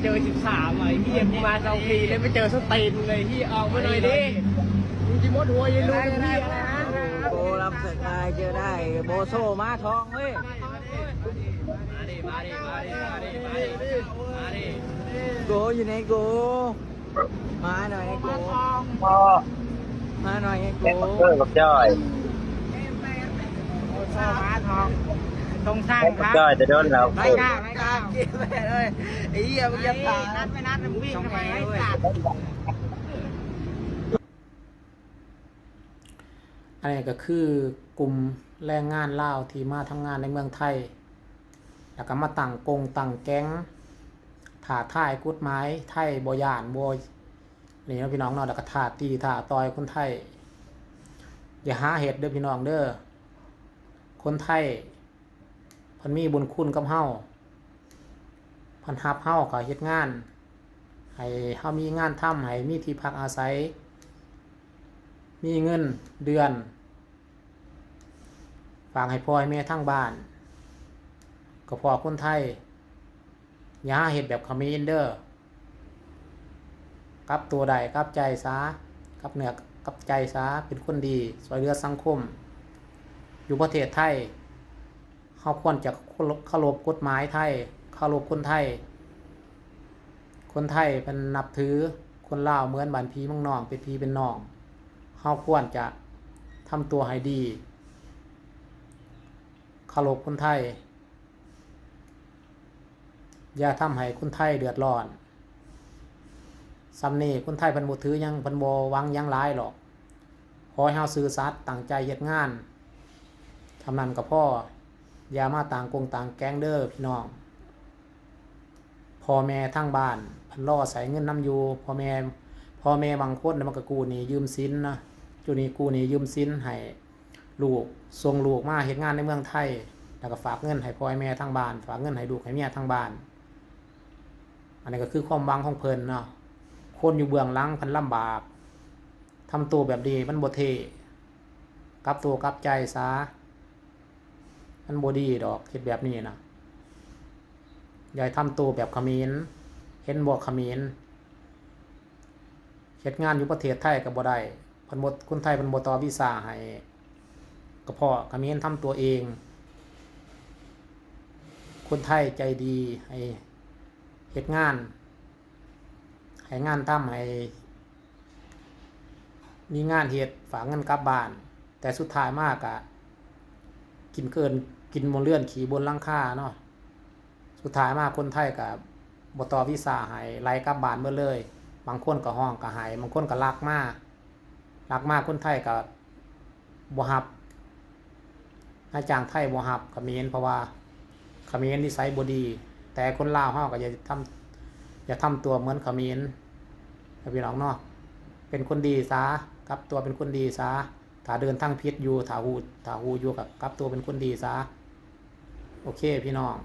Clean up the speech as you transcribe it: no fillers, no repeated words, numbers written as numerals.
เจอ13ไอ้เฮียกูมา2 ปีเลยไม่เจอสตีนเลยเฮียออกมาหน่อยดิมึงจิมดหัวยันรู้เป็นเฮียอะไรนะโบรับสกายเจอได้โบโซมาทองเว้ยโกอยู่ไหนโกมาหน่อยโกมาหน่อยโกกับจ้อยมาทองตรงสร้างครับ จ้อยจะโดนเราไม่กล้าเก็บไปเลยไอ้เหี้ยมึงจะตายนัดไม่นัดมึงวิ่งทำไมไอ้สัตว์อันนี้ก็คือกลุ่มแรงงานลาวที่มาทำงานในเมืองไทยแล้วก็มาตั้งกงตั้งแก๊งถ่าท่ายกฎหมายไทยบ่ย่านบ่นี่นะพี่น้องเนาะแล้วก็ถ่าตีถ่าต่อยคนไทยอย่าหาเฮ็ดเด้อพี่น้องเด้อคนไทยเพิ่นมีบุญคุณกับเฮาเพิ่นรับเฮาก็เฮ็ดงานให้เฮามีงานทำให้มีที่พักอาศัยมีเงินเดือนฝากให้พ่อให้แม่ทั้งบ้านก็พอคนไทยอย่าหาเฮ็ดแบบเขมรเด้อกลับตัวใดกลับใจซะกลับเหนือกลับใจซะเป็นคนดีช่วยเหลือสังคมอยู่ประเทศไทยเฮาควรจะเคารพกฎหมายไทยเคารพคนไทยคนไทยเป็นนับถือคนลาวเหมือนบ้านพี่เมืองน้องเป็นพี่เป็นน้องเฮาควรจะทำตัวให้ดีเคารพคนไทยอย่าทำให้คนไทยเดือดร้อนซ้ำนี่คนไทยเพิ่นบ่ถือหยังเพิ่นบ่หวังหยังหลายหรอกขอให้เฮาซื่อสัตย์ตั้งใจเฮ็ดงานทำนั้นก็พออย่ามาต่างกงต่างแก๊งเด้อพี่น้องพ่อแม่ทั้งบ้านเพิ่นรอใส่เงินนํอยู่พ่อแม่บางคนมันก็กู้หนี้ยืมสินนะจุนี้กู้หนี้ยืมสินให้ลูกส่งลูกมาเฮ็ดงานในเมืองไทยแล้วก็ฝากเงินให้พ่อให้แม่ทั้งบ้านฝากเงินให้ลูกให้เมียทั้งบ้านอันนี้ก็คือความหวังของเพิ่นเนาะคนอยู่เบื้องหลังเพิ่นลำบากทำตัวแบบดีมันบ่เท่กลับตัวกลับใจซะมันบ่ดีดอกเฮ็ดแบบนี้นะอย่าทำตัวแบบเขมรเห็นบ่เขมรเฮ็ดงานอยู่ประเทศไทยก็บ่ได้เพิ่นบ่คนไทยเพิ่นบ่ต่อวีซ่าให้ก็เพราะเขมรทำตัวเองคนไทยใจดีให้เฮ็ดงานให้งานทำให้มีงานเฮ็ดฝากเงินกลับบ้านแต่สุดท้ายมากอะกินบนเลื่อนขี่บนหลังคาเนาะสุดท้ายมากคนไทยก็บ่ต่อวีซ่าให้ไล่กลับบ้านเบิดเลยบางคนก็ห้องก็ให้บางคนก็รักมากคนไทยก็บ่รับนายจ้างไทยบ่รับเขมรเพราะว่าเขมรนิสัยบ่ดีแต่คนลาวเฮาก็อย่าทำตัวเหมือนเขมรพี่น้องเนาะเป็นคนดีซะกลับตัวเป็นคนดีซะถ้าเดินทางผิดอยู่ถ้าหูอยู่กับกลับตัวเป็นคนดีซะโอเคพี่น้อง